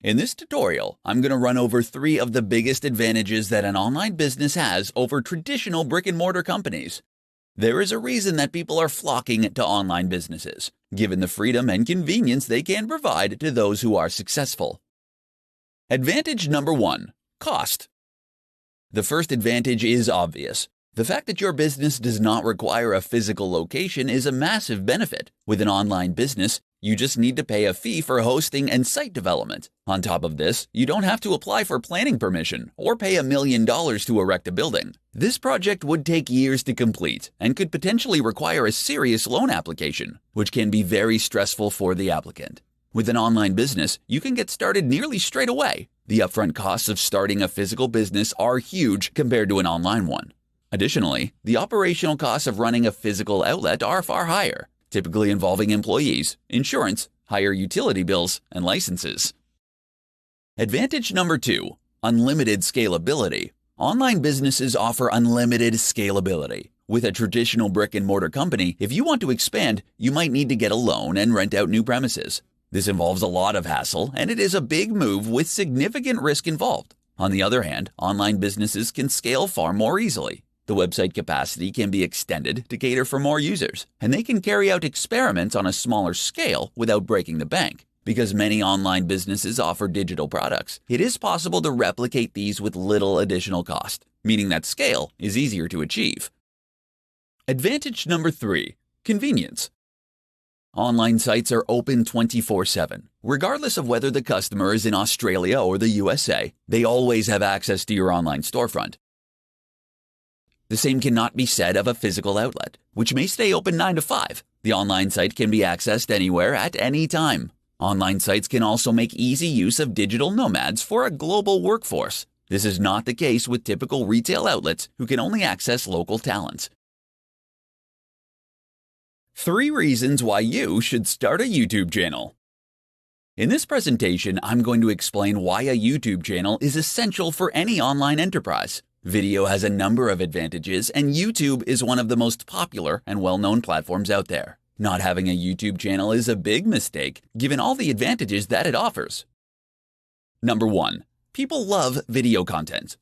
In this tutorial, I'm going to run over 3 of the biggest advantages that an online business has over traditional brick-and-mortar companies. There is a reason that people are flocking to online businesses, given the freedom and convenience they can provide to those who are successful. Advantage number 1, cost. The first advantage is obvious. The fact that your business does not require a physical location is a massive benefit. With an online business, you just need to pay a fee for hosting and site development. On top of this, you don't have to apply for planning permission or pay $1 million to erect a building. This project would take years to complete and could potentially require a serious loan application, which can be very stressful for the applicant. With an online business, you can get started nearly straight away. The upfront costs of starting a physical business are huge compared to an online one. Additionally, the operational costs of running a physical outlet are far higher, typically involving employees, insurance, higher utility bills, and licenses. Advantage number 2, unlimited scalability. Online businesses offer unlimited scalability. With a traditional brick-and-mortar company, if you want to expand, you might need to get a loan and rent out new premises. This involves a lot of hassle, and it is a big move with significant risk involved. On the other hand, online businesses can scale far more easily. The website capacity can be extended to cater for more users, and they can carry out experiments on a smaller scale without breaking the bank. Because many online businesses offer digital products, it is possible to replicate these with little additional cost, meaning that scale is easier to achieve. Advantage number 3, convenience. Online sites are open 24/7. Regardless of whether the customer is in Australia or the USA, they always have access to your online storefront. The same cannot be said of a physical outlet, which may stay open 9 to 5. The online site can be accessed anywhere at any time. Online sites can also make easy use of digital nomads for a global workforce. This is not the case with typical retail outlets who can only access local talents. 3 reasons why you should start a YouTube channel. In this presentation, I'm going to explain why a YouTube channel is essential for any online enterprise. Video has a number of advantages, and YouTube is one of the most popular and well-known platforms out there. Not having a YouTube channel is a big mistake, given all the advantages that it offers. Number 1. People love video content.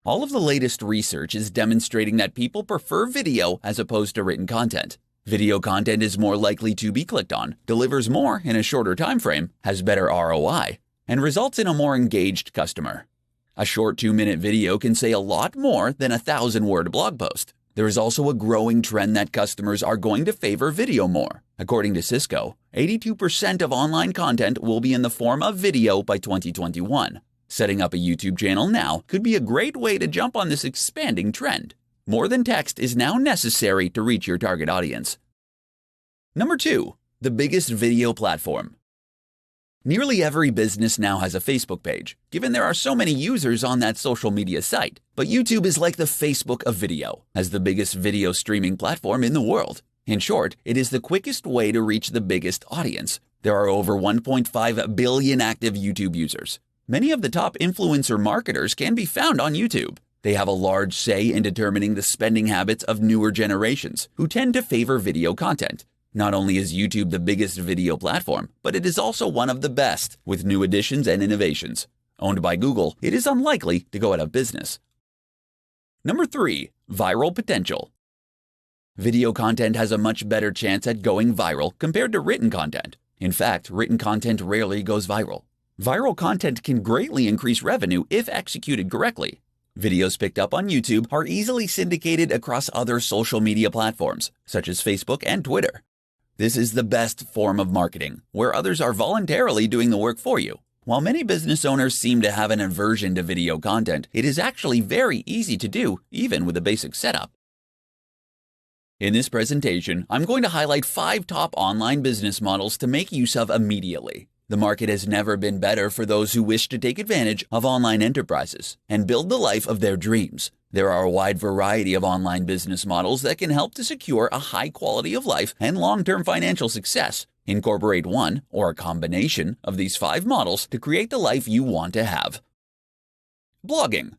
All of the latest research is demonstrating that people prefer video as opposed to written content. Video content is more likely to be clicked on, delivers more in a shorter time frame, has better ROI, and results in a more engaged customer. A short 2-minute video can say a lot more than a 1,000-word blog post. There is also a growing trend that customers are going to favor video more. According to Cisco, 82% of online content will be in the form of video by 2021. Setting up a YouTube channel now could be a great way to jump on this expanding trend. More than text is now necessary to reach your target audience. Number 2, the biggest video platform. Nearly every business now has a Facebook page, given there are so many users on that social media site. But YouTube is like the Facebook of video, as the biggest video streaming platform in the world. In short, it is the quickest way to reach the biggest audience. There are over 1.5 billion active YouTube users. Many of the top influencer marketers can be found on YouTube. They have a large say in determining the spending habits of newer generations, who tend to favor video content. Not only is YouTube the biggest video platform, but it is also one of the best, with new additions and innovations. Owned by Google, it is unlikely to go out of business. Number 3, viral potential. Video content has a much better chance at going viral compared to written content. In fact, written content rarely goes viral. Viral content can greatly increase revenue if executed correctly. Videos picked up on YouTube are easily syndicated across other social media platforms, such as Facebook and Twitter. This is the best form of marketing, where others are voluntarily doing the work for you. While many business owners seem to have an aversion to video content, it is actually very easy to do, even with a basic setup. In this presentation, I'm going to highlight 5 top online business models to make use of immediately. The market has never been better for those who wish to take advantage of online enterprises and build the life of their dreams. There are a wide variety of online business models that can help to secure a high quality of life and long-term financial success. Incorporate one or a combination of these 5 models to create the life you want to have. Blogging.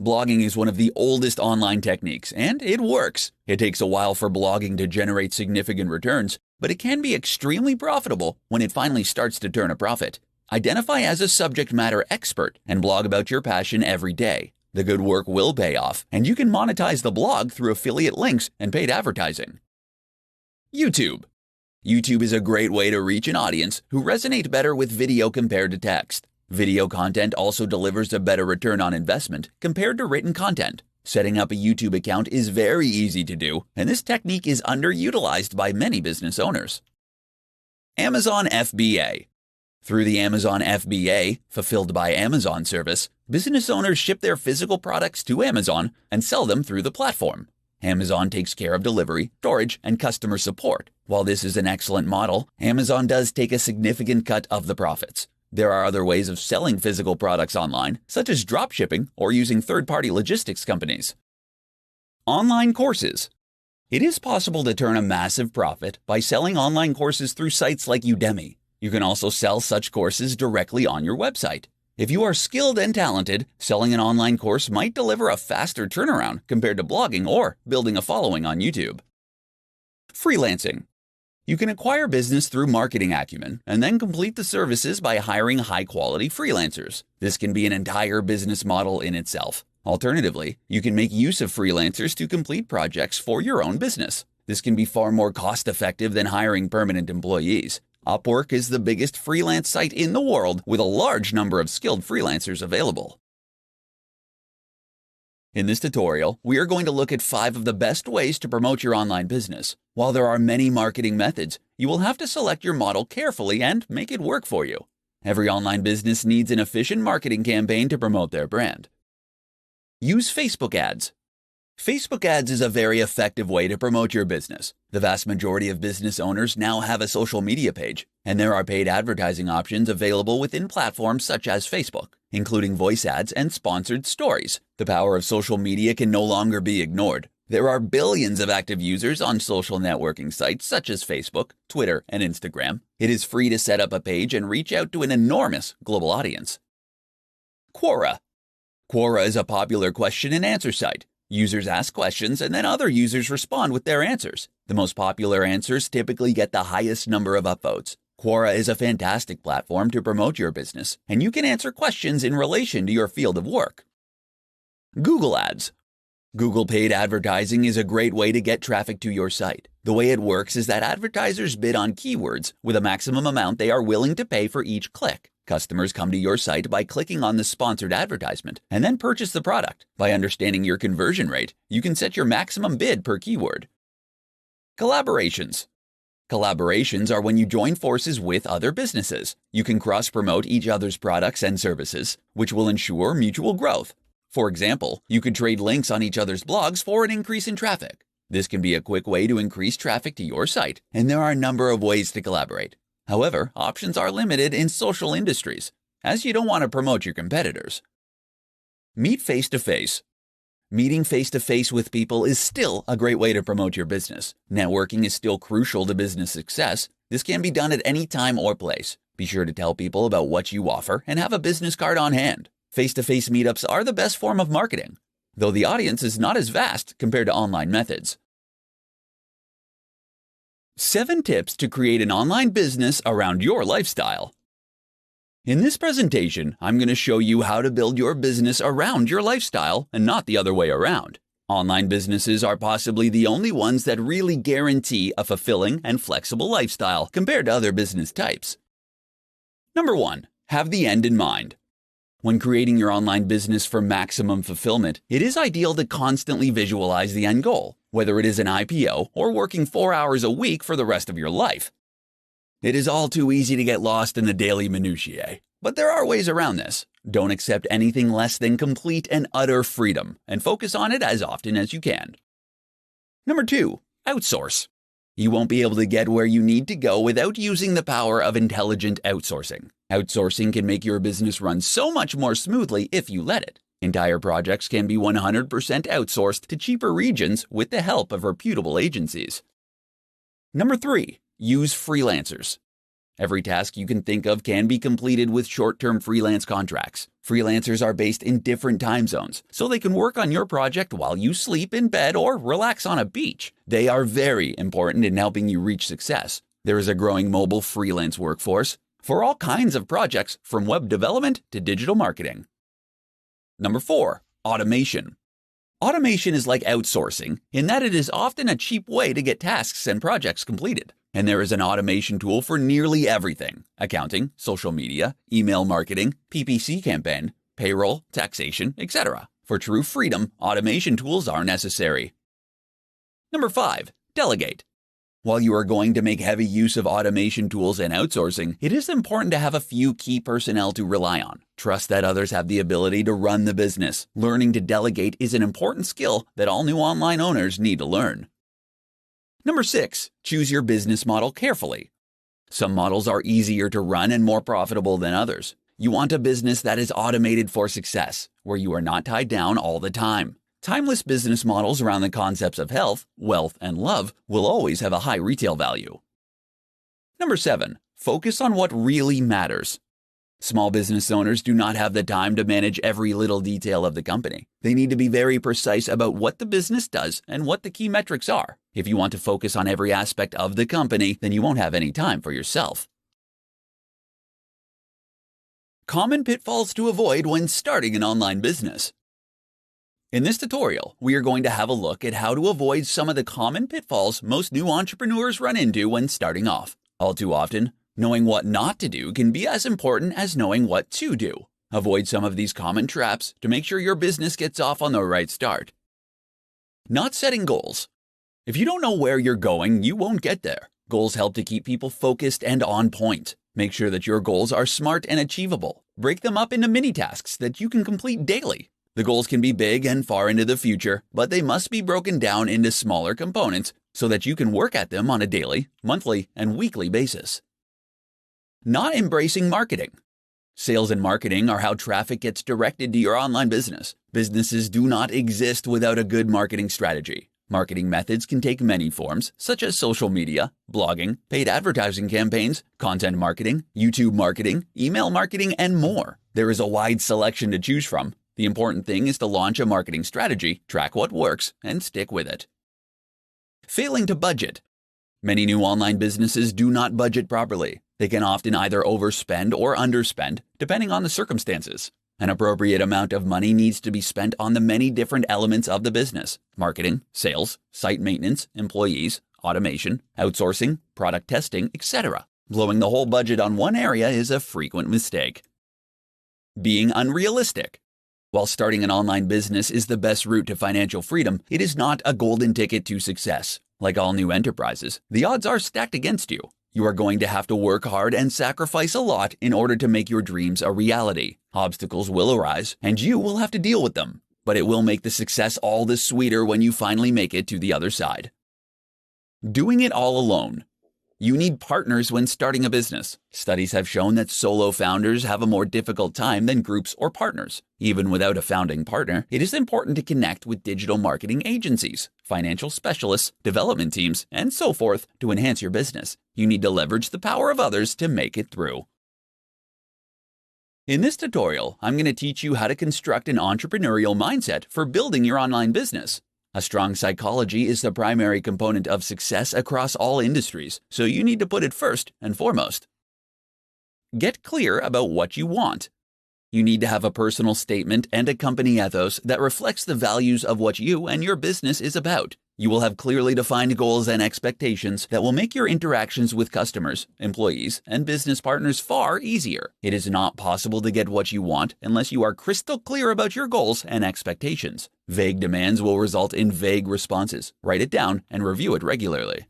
Blogging is one of the oldest online techniques, and it works. It takes a while for blogging to generate significant returns, but it can be extremely profitable when it finally starts to turn a profit. Identify as a subject matter expert and blog about your passion every day. The good work will pay off, and you can monetize the blog through affiliate links and paid advertising. YouTube. YouTube is a great way to reach an audience who resonate better with video compared to text. Video content also delivers a better return on investment compared to written content. Setting up a YouTube account is very easy to do, and this technique is underutilized by many business owners. Amazon FBA. Through the Amazon FBA, Fulfilled by Amazon service, business owners ship their physical products to Amazon and sell them through the platform. Amazon takes care of delivery, storage, and customer support. While this is an excellent model, Amazon does take a significant cut of the profits. There are other ways of selling physical products online, such as drop shipping or using third-party logistics companies. Online courses. It is possible to turn a massive profit by selling online courses through sites like Udemy. You can also sell such courses directly on your website. If you are skilled and talented, selling an online course might deliver a faster turnaround compared to blogging or building a following on YouTube. Freelancing. You can acquire business through marketing acumen and then complete the services by hiring high-quality freelancers. This can be an entire business model in itself. Alternatively, you can make use of freelancers to complete projects for your own business. This can be far more cost-effective than hiring permanent employees. Upwork is the biggest freelance site in the world with a large number of skilled freelancers available. In this tutorial, we are going to look at 5 of the best ways to promote your online business. While there are many marketing methods, you will have to select your model carefully and make it work for you. Every online business needs an efficient marketing campaign to promote their brand. Use Facebook ads. Facebook ads is a very effective way to promote your business. The vast majority of business owners now have a social media page, and there are paid advertising options available within platforms such as Facebook, including voice ads and sponsored stories. The power of social media can no longer be ignored. There are billions of active users on social networking sites such as Facebook, Twitter, and Instagram. It is free to set up a page and reach out to an enormous global audience. Quora. Quora is a popular question and answer site. Users ask questions and then other users respond with their answers. The most popular answers typically get the highest number of upvotes. Quora is a fantastic platform to promote your business, and you can answer questions in relation to your field of work. Google Ads. Google paid advertising is a great way to get traffic to your site. The way it works is that advertisers bid on keywords with a maximum amount they are willing to pay for each click. Customers come to your site by clicking on the sponsored advertisement and then purchase the product. By understanding your conversion rate, you can set your maximum bid per keyword. Collaborations. Collaborations are when you join forces with other businesses. You can cross-promote each other's products and services, which will ensure mutual growth. For example, you could trade links on each other's blogs for an increase in traffic. This can be a quick way to increase traffic to your site, and there are a number of ways to collaborate. However, options are limited in social industries, as you don't want to promote your competitors. Meet face-to-face. Meeting face-to-face with people is still a great way to promote your business. Networking is still crucial to business success. This can be done at any time or place. Be sure to tell people about what you offer and have a business card on hand. Face-to-face meetups are the best form of marketing, though the audience is not as vast compared to online methods. 7 tips to create an online business around your lifestyle. In this presentation, I'm going to show you how to build your business around your lifestyle and not the other way around. Online businesses are possibly the only ones that really guarantee a fulfilling and flexible lifestyle compared to other business types. Number 1. Have the end in mind. When creating your online business for maximum fulfillment, it is ideal to constantly visualize the end goal, whether it is an IPO or working 4 hours a week for the rest of your life. It is all too easy to get lost in the daily minutiae, but there are ways around this. Don't accept anything less than complete and utter freedom, and focus on it as often as you can. Number 2. Outsource. You won't be able to get where you need to go without using the power of intelligent outsourcing. Outsourcing can make your business run so much more smoothly if you let it. Entire projects can be 100% outsourced to cheaper regions with the help of reputable agencies. Number 3. Use freelancers. Every task you can think of can be completed with short-term freelance contracts. Freelancers are based in different time zones, so they can work on your project while you sleep in bed or relax on a beach. They are very important in helping you reach success. There is a growing mobile freelance workforce. for all kinds of projects from web development to digital marketing. Number 4, automation. Automation is like outsourcing in that it is often a cheap way to get tasks and projects completed. And there is an automation tool for nearly everything: accounting, social media, email marketing, PPC campaign, payroll, taxation, etc. For true freedom, automation tools are necessary. Number 5, delegate. While you are going to make heavy use of automation tools and outsourcing, it is important to have a few key personnel to rely on. Trust that others have the ability to run the business. Learning to delegate is an important skill that all new online owners need to learn. Number 6, choose your business model carefully. Some models are easier to run and more profitable than others. You want a business that is automated for success, where you are not tied down all the time. Timeless business models around the concepts of health, wealth, and love will always have a high retail value. Number 7, focus on what really matters. Small business owners do not have the time to manage every little detail of the company. They need to be very precise about what the business does and what the key metrics are. If you want to focus on every aspect of the company, then you won't have any time for yourself. Common pitfalls to avoid when starting an online business. In this tutorial, we are going to have a look at how to avoid some of the common pitfalls most new entrepreneurs run into when starting off. All too often, knowing what not to do can be as important as knowing what to do. Avoid some of these common traps to make sure your business gets off on the right start. Not setting goals. If you don't know where you're going, you won't get there. Goals help to keep people focused and on point. Make sure that your goals are smart and achievable. Break them up into mini tasks that you can complete daily. The goals can be big and far into the future, but they must be broken down into smaller components so that you can work at them on a daily, monthly, and weekly basis. Not embracing marketing. Sales and marketing are how traffic gets directed to your online business. Businesses do not exist without a good marketing strategy. Marketing methods can take many forms, such as social media, blogging, paid advertising campaigns, content marketing, YouTube marketing, email marketing, and more. There is a wide selection to choose from. The important thing is to launch a marketing strategy, track what works, and stick with it. Failing to budget. Many new online businesses do not budget properly. They can often either overspend or underspend, depending on the circumstances. An appropriate amount of money needs to be spent on the many different elements of the business: marketing, sales, site maintenance, employees, automation, outsourcing, product testing, etc. Blowing the whole budget on one area is a frequent mistake. Being unrealistic. While starting an online business is the best route to financial freedom, it is not a golden ticket to success. Like all new enterprises, the odds are stacked against you. You are going to have to work hard and sacrifice a lot in order to make your dreams a reality. Obstacles will arise, and you will have to deal with them. But it will make the success all the sweeter when you finally make it to the other side. Doing it all alone. You need partners when starting a business. Studies have shown that solo founders have a more difficult time than groups or partners. Even without a founding partner, it is important to connect with digital marketing agencies, financial specialists, development teams, and so forth to enhance your business. You need to leverage the power of others to make it through. In this tutorial, I'm going to teach you how to construct an entrepreneurial mindset for building your online business. A strong psychology is the primary component of success across all industries, so you need to put it first and foremost. Get clear about what you want. You need to have a personal statement and a company ethos that reflects the values of what you and your business is about. You will have clearly defined goals and expectations that will make your interactions with customers, employees, and business partners far easier. It is not possible to get what you want unless you are crystal clear about your goals and expectations. Vague demands will result in vague responses. Write it down and review it regularly.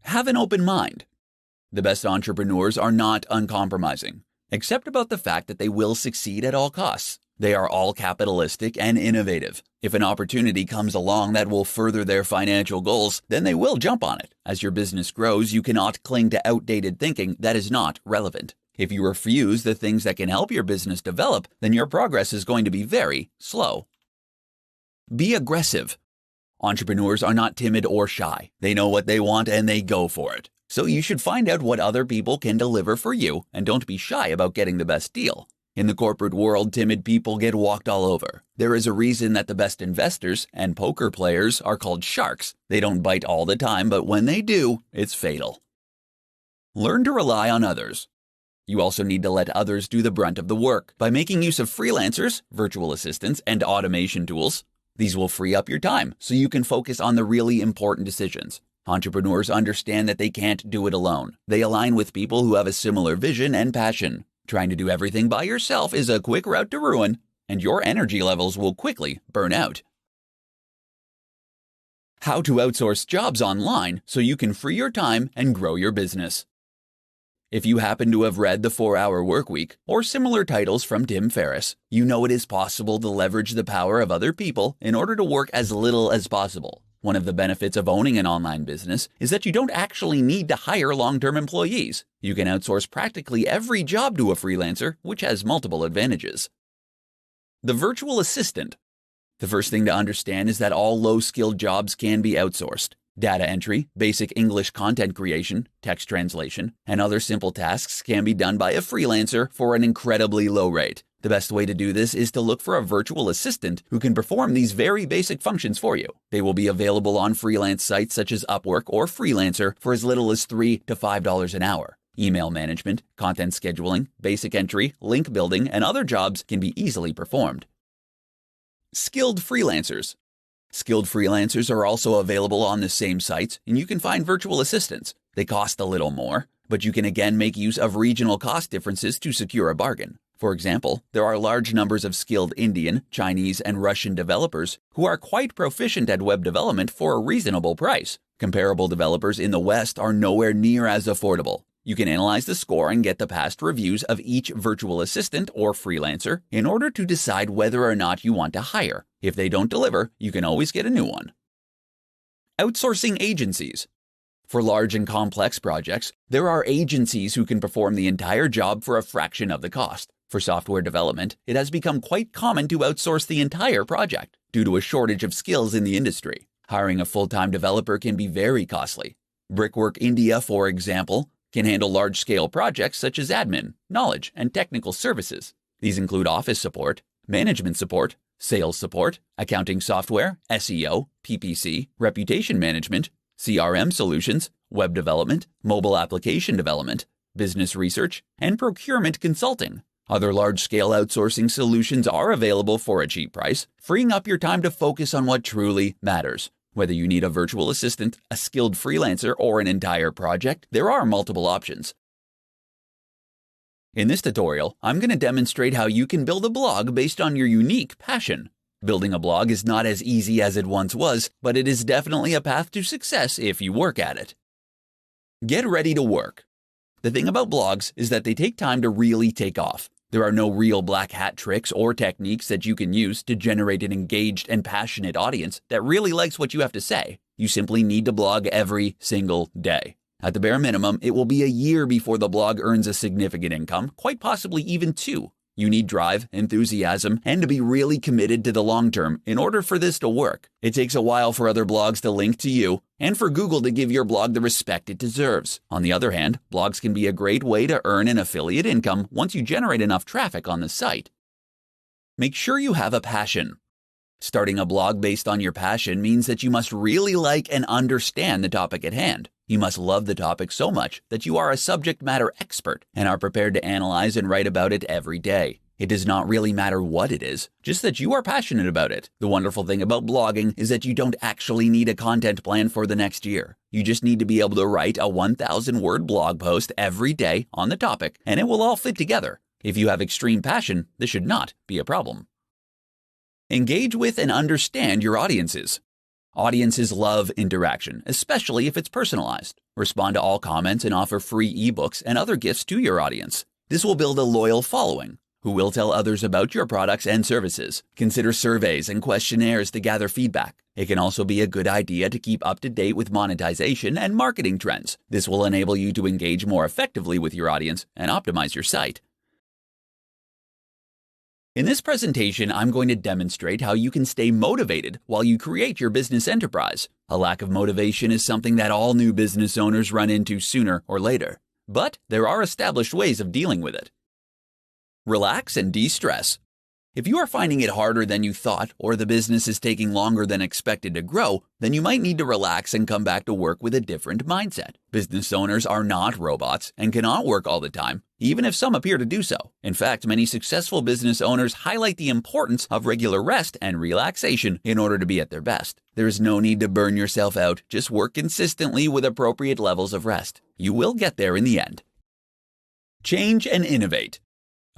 Have an open mind. The best entrepreneurs are not uncompromising, except about the fact that they will succeed at all costs. They are all capitalistic and innovative. If an opportunity comes along that will further their financial goals, then they will jump on it. As your business grows, you cannot cling to outdated thinking that is not relevant. If you refuse the things that can help your business develop, then your progress is going to be very slow. Be aggressive. Entrepreneurs are not timid or shy. They know what they want and they go for it. So you should find out what other people can deliver for you and don't be shy about getting the best deal. In the corporate world, timid people get walked all over. There is a reason that the best investors and poker players are called sharks. They don't bite all the time, but when they do, it's fatal. Learn to rely on others. You also need to let others do the brunt of the work by making use of freelancers, virtual assistants, and automation tools. These will free up your time so you can focus on the really important decisions. Entrepreneurs understand that they can't do it alone. They align with people who have a similar vision and passion. Trying to do everything by yourself is a quick route to ruin, and your energy levels will quickly burn out. How to outsource jobs online so you can free your time and grow your business. If you happen to have read The 4-Hour Workweek or similar titles from Tim Ferriss, you know it is possible to leverage the power of other people in order to work as little as possible. One of the benefits of owning an online business is that you don't actually need to hire long-term employees. You can outsource practically every job to a freelancer, which has multiple advantages. The virtual assistant. The first thing to understand is that all low-skilled jobs can be outsourced. Data entry, basic English content creation, text translation, and other simple tasks can be done by a freelancer for an incredibly low rate. The best way to do this is to look for a virtual assistant who can perform these very basic functions for you. They will be available on freelance sites such as Upwork or Freelancer for as little as $3 to $5 an hour. Email management, content scheduling, basic entry, link building, and other jobs can be easily performed. Skilled freelancers. Skilled freelancers are also available on the same sites, and you can find virtual assistants. They cost a little more, but you can again make use of regional cost differences to secure a bargain. For example, there are large numbers of skilled Indian, Chinese, and Russian developers who are quite proficient at web development for a reasonable price. Comparable developers in the West are nowhere near as affordable. You can analyze the score and get the past reviews of each virtual assistant or freelancer in order to decide whether or not you want to hire. If they don't deliver, you can always get a new one. Outsourcing agencies. For large and complex projects, there are agencies who can perform the entire job for a fraction of the cost. For software development, it has become quite common to outsource the entire project due to a shortage of skills in the industry. Hiring a full-time developer can be very costly. Brickwork India, for example, can handle large-scale projects such as admin, knowledge, and technical services. These include office support, management support, sales support, accounting software, SEO, PPC, reputation management, CRM solutions, web development, mobile application development, business research, and procurement consulting. Other large-scale outsourcing solutions are available for a cheap price, freeing up your time to focus on what truly matters. Whether you need a virtual assistant, a skilled freelancer, or an entire project, there are multiple options. In this tutorial, I'm going to demonstrate how you can build a blog based on your unique passion. Building a blog is not as easy as it once was, but it is definitely a path to success if you work at it. Get ready to work. The thing about blogs is that they take time to really take off. There are no real black hat tricks or techniques that you can use to generate an engaged and passionate audience that really likes what you have to say. You simply need to blog every single day. At the bare minimum, it will be a year before the blog earns a significant income, quite possibly even 2. You need drive, enthusiasm, and to be really committed to the long term in order for this to work. It takes a while for other blogs to link to you and for Google to give your blog the respect it deserves. On the other hand, blogs can be a great way to earn an affiliate income once you generate enough traffic on the site. Make sure you have a passion. Starting a blog based on your passion means that you must really like and understand the topic at hand. You must love the topic so much that you are a subject matter expert and are prepared to analyze and write about it every day. It does not really matter what it is, just that you are passionate about it. The wonderful thing about blogging is that you don't actually need a content plan for the next year. You just need to be able to write a 1,000-word blog post every day on the topic, and it will all fit together. If you have extreme passion, this should not be a problem. Engage with and understand your audiences. Audiences love interaction, especially if it's personalized. Respond to all comments and offer free ebooks and other gifts to your audience. This will build a loyal following who will tell others about your products and services. Consider surveys and questionnaires to gather feedback. It can also be a good idea to keep up to date with monetization and marketing trends. This will enable you to engage more effectively with your audience and optimize your site. In this presentation, I'm going to demonstrate how you can stay motivated while you create your business enterprise. A lack of motivation is something that all new business owners run into sooner or later, but there are established ways of dealing with it. Relax and de-stress. If you are finding it harder than you thought, or the business is taking longer than expected to grow, then you might need to relax and come back to work with a different mindset. Business owners are not robots and cannot work all the time, even if some appear to do so. In fact, many successful business owners highlight the importance of regular rest and relaxation in order to be at their best. There is no need to burn yourself out, just work consistently with appropriate levels of rest. You will get there in the end. Change and innovate.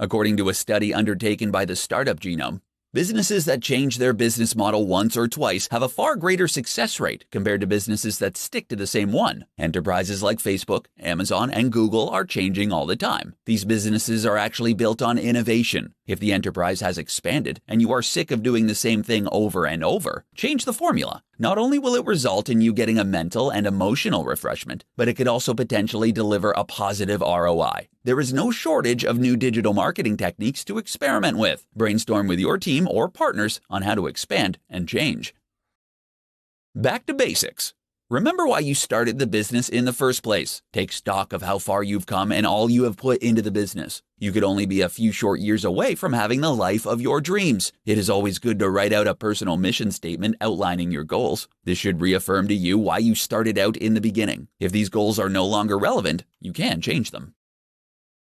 According to a study undertaken by the Startup Genome, businesses that change their business model once or twice have a far greater success rate compared to businesses that stick to the same one. Enterprises like Facebook, Amazon, and Google are changing all the time. These businesses are actually built on innovation. If the enterprise has expanded and you are sick of doing the same thing over and over, change the formula. Not only will it result in you getting a mental and emotional refreshment, but it could also potentially deliver a positive ROI. There is no shortage of new digital marketing techniques to experiment with. Brainstorm with your team or partners on how to expand and change. Back to basics. Remember why you started the business in the first place. Take stock of how far you've come and all you have put into the business. You could only be a few short years away from having the life of your dreams. It is always good to write out a personal mission statement outlining your goals. This should reaffirm to you why you started out in the beginning. If these goals are no longer relevant, you can change them.